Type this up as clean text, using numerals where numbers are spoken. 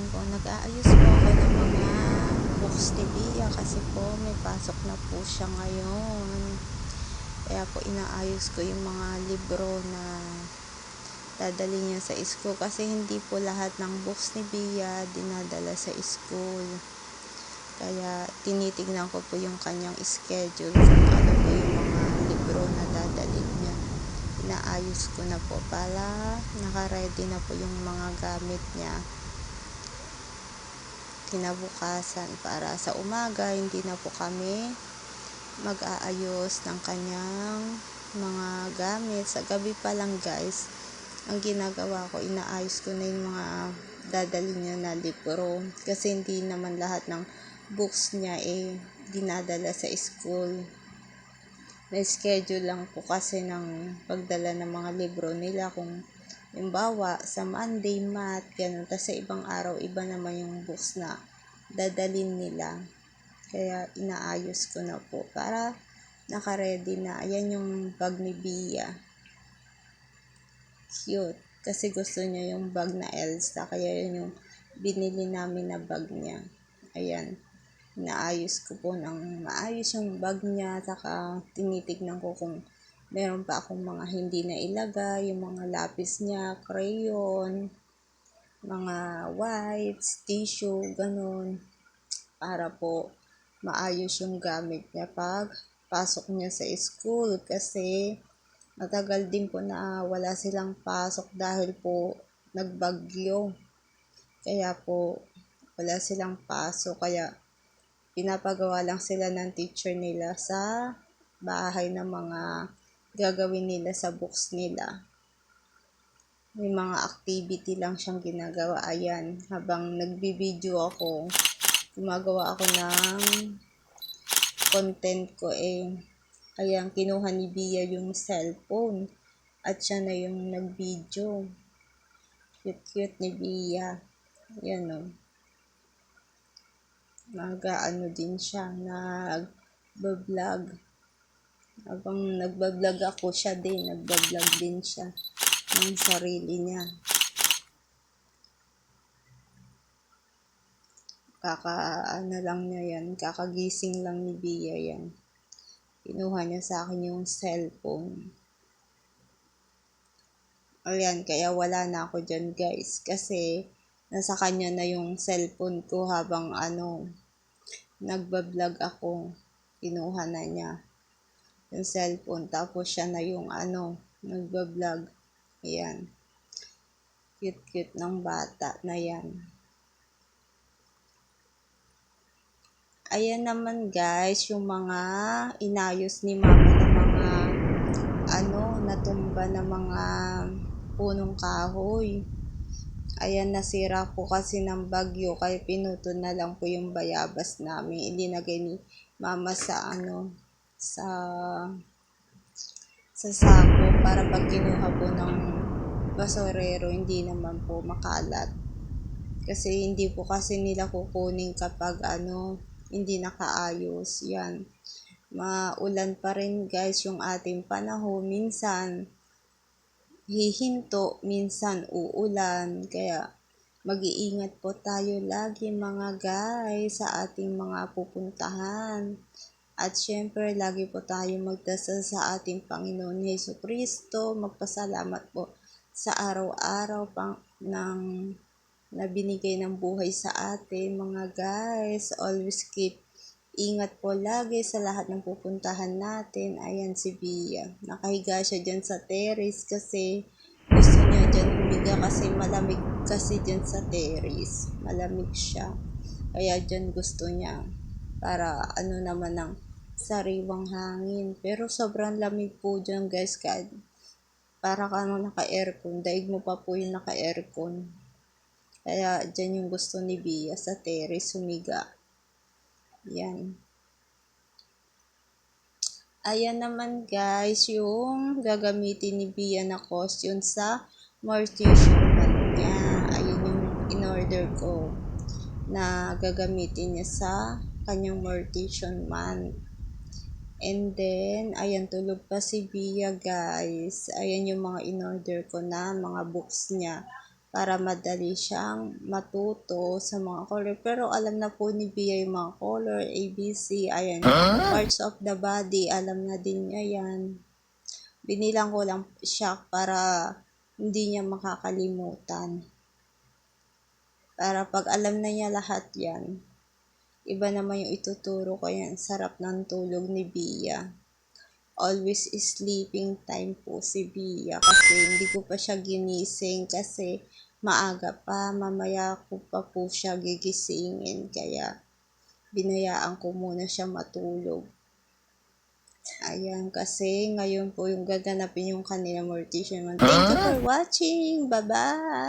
po, nag-aayos po ako ng mga books ni Bia kasi po may pasok na po siya ngayon. Kaya po inaayos ko yung mga libro na dadali niya sa school kasi hindi po lahat ng books ni Bia dinadala sa school. Kaya tinitignan ko po yung kanyang schedule kung ano po yung mga libro na dadalhin niya. Inaayos ko na po para naka-ready na po yung mga gamit niya kinabukasan para sa umaga hindi na po kami mag-aayos ng kanyang mga gamit. Sa gabi pa lang guys, ang ginagawa ko, inaayos ko na yung mga dadali niya na libro kasi hindi naman lahat ng books niya dinadala sa school. May schedule lang po kasi ng pagdala ng mga libro nila, kung halimbawa sa Monday math, ganun. Tapos sa ibang araw, iba naman yung books na dadalhin nila. Kaya inaayos ko na po para naka-ready na. Ayan yung bag ni Bia. Cute. Kasi gusto niya yung bag na Elsa. Kaya yun yung binili namin na bag niya. Ayan. Inaayos ko po ng maayos yung bag niya. Saka tinitignan ko kung meron pa akong mga hindi na ilagay. Yung mga lapis niya, crayon, mga wipes, tissue, ganun. Para po maayos yung gamit niya pag pasok niya sa school. Kasi matagal din po na wala silang pasok dahil po nagbagyo. Kaya po wala silang pasok. Kaya pinapagawa lang sila ng teacher nila sa bahay ng mga gagawin nila sa books nila. May mga activity lang siyang ginagawa. Ayan, habang nagbibideo ako, gumagawa ako ng content ko Ayan, kinuha ni Bia yung cellphone at siya na yung nag-video. Cute ni Bia. Ayan o. Nag-ano din siya, nag-vlog. Habang nag-vlog ako, siya din, nag-vlog din siya ng sarili niya. Lang niya yan, kakagising lang ni Bia yan. Kinuha niya sa akin yung cellphone. Ayan, kaya wala na ako dyan guys. Kasi nasa kanya na yung cellphone ko habang nagbablog ako. Kinuha na niya yung cellphone. Tapos siya na yung nagbablog. Ayan. Cute ng bata na yan. Ayan naman guys, yung mga inayos ni mama na mga natumba na mga punong kahoy. Ayan, nasira po kasi ng bagyo kaya pinutol na lang po yung bayabas namin. Ilinagay ni mama sa sa sako para pag kinuha po ng basurero hindi naman po makalat. Kasi hindi po kasi nila kukunin kapag hindi nakaayos. Yan. Maulan pa rin guys yung ating panahon. Minsan hihinto, minsan uulan. Kaya mag-iingat po tayo lagi mga guys sa ating mga pupuntahan. At syempre lagi po tayo magdasal sa ating Panginoon Jesucristo. Magpasalamat po sa araw-araw na binigay ng buhay sa atin mga guys. Always keep ingat po lagi sa lahat ng pupuntahan natin. Ayan si Bia. Nakahiga siya dyan sa terrace kasi gusto niya dyan humiga kasi malamig kasi dyan sa terrace. Malamig siya. Kaya dyan gusto niya. Para naman ng sariwang hangin. Pero sobrang lamig po dyan guys. Para ka naka-aircon. Daig mo pa po yung naka-aircon. Kaya dyan yung gusto ni Bia sa terrace humiga. Yan. Ayan naman guys, yung gagamitin ni Bia na costume sa mortician month niya. Ayun yung in-order ko na gagamitin niya sa kanyang mortician month. And then, ayan, tulog pa si Bia guys. Ayan yung mga in-order ko na mga books niya para madali siyang matuto sa mga color. Pero alam na po ni Bia yung mga color, ABC, ayan, parts of the body, alam na din niya yan. Binilang ko lang siya para hindi niya makakalimutan. Para pag alam na niya lahat yan, iba naman yung ituturo ko yan. Sarap ng tulog ni Bia. Always sleeping time po si Bia kasi hindi ko pa siya ginising kasi maaga pa, mamaya ko pa po siya gigisingin kaya binayaan ko muna siya matulog. Ayan, kasi ngayon po yung gaganapin yung kanilang mortician. Thank you for watching! Bye-bye!